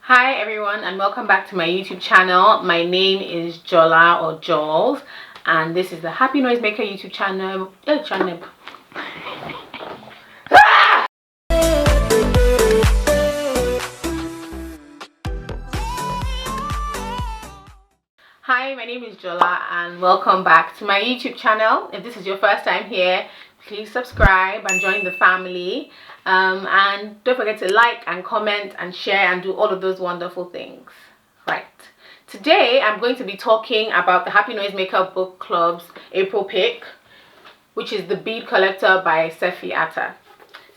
Hi everyone, and welcome back to my YouTube channel. My name is Jola or Jols, and this is the Happy Noisemaker YouTube channel. Hi, my name is Jola and welcome back to my YouTube channel. If this is your first time here, please subscribe and join the family. And don't forget to like and comment and share and do all of those wonderful things. Right. Today I'm going to be talking about the Happy Noisemaker Book Club's April pick, which is The Bead Collector by Sefi Atta.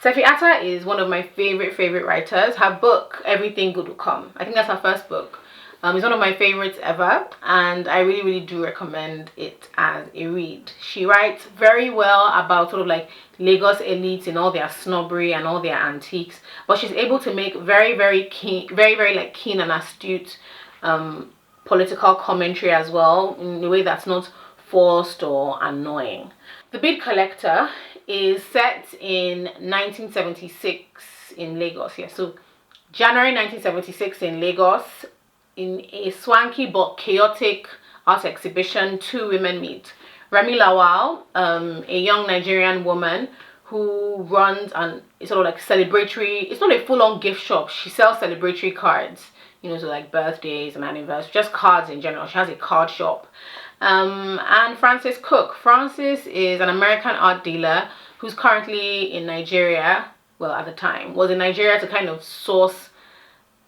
Sefi Atta is one of my favorite writers. Her book, Everything Good Will Come, I think that's her first book. It's one of my favorites ever, and I really do recommend it as a read. She writes very well about sort of like Lagos elites and all their snobbery and all their antiques, but she's able to make very keen and astute political commentary as well, in a way that's not forced or annoying. The Bead Collector is set in 1976 in Lagos. Yeah, so January 1976 in Lagos. In a swanky but chaotic art exhibition, two women meet. Remy Lawal, a young Nigerian woman who runs an sort of like celebratory, it's not a full-on gift shop, she sells celebratory cards, you know, so like birthdays and anniversaries, just cards in general. She has a card shop. And Francis Cook. Francis is an American art dealer who's currently in Nigeria, well, at the time was in Nigeria to kind of source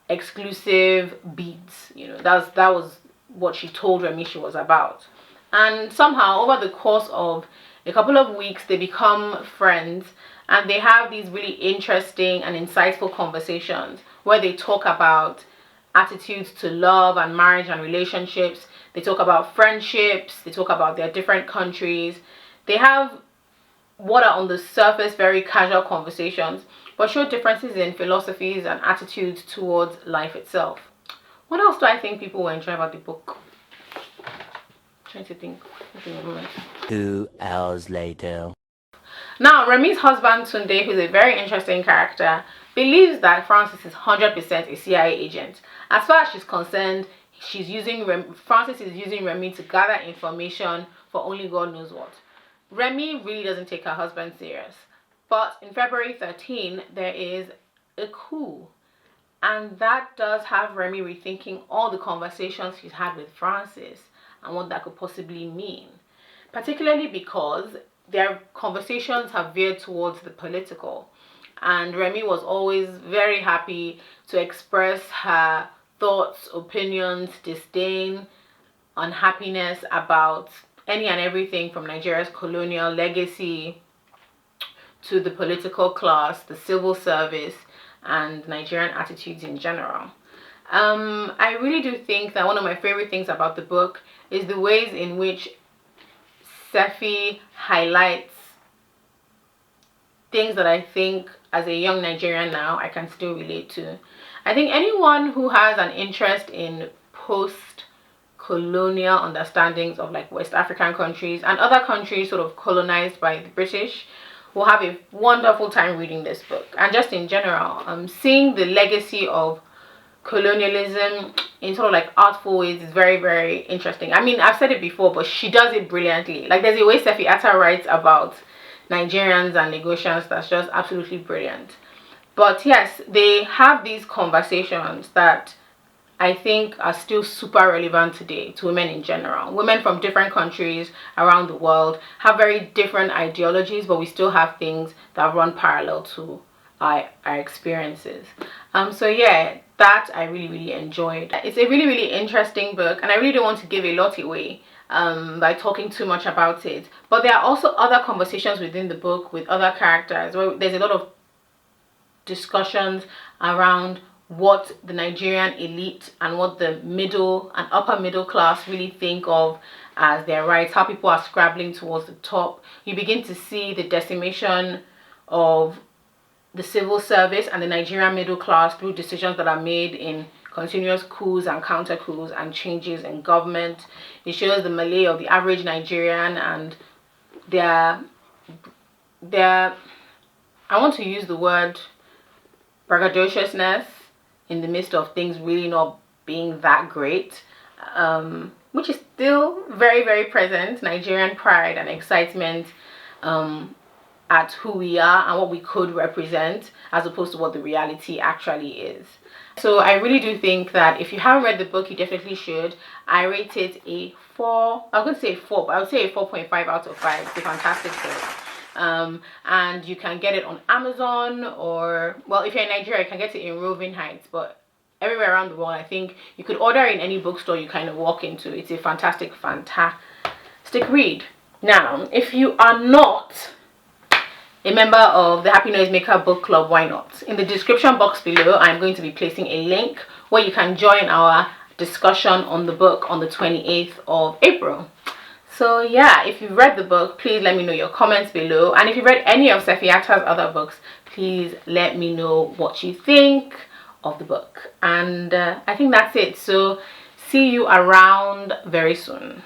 exclusive beads. You know, that was what she told Remy she was about. And somehow over the course of a couple of weeks they become friends, and they have these really interesting and insightful conversations where they talk about attitudes to love and marriage and relationships. They talk about friendships, they talk about their different countries. They have what are on the surface very casual conversations, but show differences in philosophies and attitudes towards life itself. What else do I think people will enjoy about the book? I'm trying to think. 2 hours later. Now, Remy's husband Tunde, who's a very interesting character, believes that Francis is 100% a CIA agent. As far as she's concerned, Francis is using Remy to gather information for only God knows what. Remy really doesn't take her husband serious. But in February 13, there is a coup. And that does have Remy rethinking all the conversations she's had with Francis and what that could possibly mean. Particularly because their conversations have veered towards the political. And Remy was always very happy to express her thoughts, opinions, disdain, unhappiness about any and everything from Nigeria's colonial legacy to the political class, the civil service, and Nigerian attitudes in general. I really do think that one of my favorite things about the book is the ways in which Sefi highlights things that I think as a young Nigerian now I can still relate to. I think anyone who has an interest in post-colonial understandings of like West African countries and other countries sort of colonized by the British will have a wonderful time reading this book. And just in general, seeing the legacy of colonialism in sort of like artful ways is very interesting. I mean, I've said it before, but she does it brilliantly. Like, there's a way Sefi Atta writes about Nigerians and Lagosians that's just absolutely brilliant. But yes, they have these conversations that I think are still super relevant today to women in general. Women from different countries around the world have very different ideologies, but we still have things that run parallel to our experiences. So yeah, that I really enjoyed. It's a really interesting book, and I really don't want to give a lot away by talking too much about it. But there are also other conversations within the book with other characters where there's a lot of discussions around what the Nigerian elite and what the middle and upper middle class really think of as their rights, how people are scrabbling towards the top. You begin to see the decimation of the civil service and the Nigerian middle class through decisions that are made in continuous coups and counter coups and changes in government. It shows the melee of the average Nigerian and their I want to use the word braggadociousness in the midst of things really not being that great, which is still very, very present. Nigerian pride and excitement at who we are and what we could represent, as opposed to what the reality actually is. So I really do think that if you haven't read the book, you definitely should. I rate it a 4. I was going to say 4, but I would say a 4.5 out of 5. It's a fantastic book. And you can get it on Amazon, or, well, if you're in Nigeria, you can get it in Roving Heights, but everywhere around the world, I think you could order in any bookstore you kind of walk into. It's a fantastic read. Now, if you are not a member of the Happy Noisemaker book club, why not? In the description box below, I'm going to be placing a link where you can join our discussion on the book on the 28th of April. So yeah, if you've read the book, please let me know your comments below. And if you've read any of Sefi Atta's other books, please let me know what you think of the book. And I think that's it. So see you around very soon.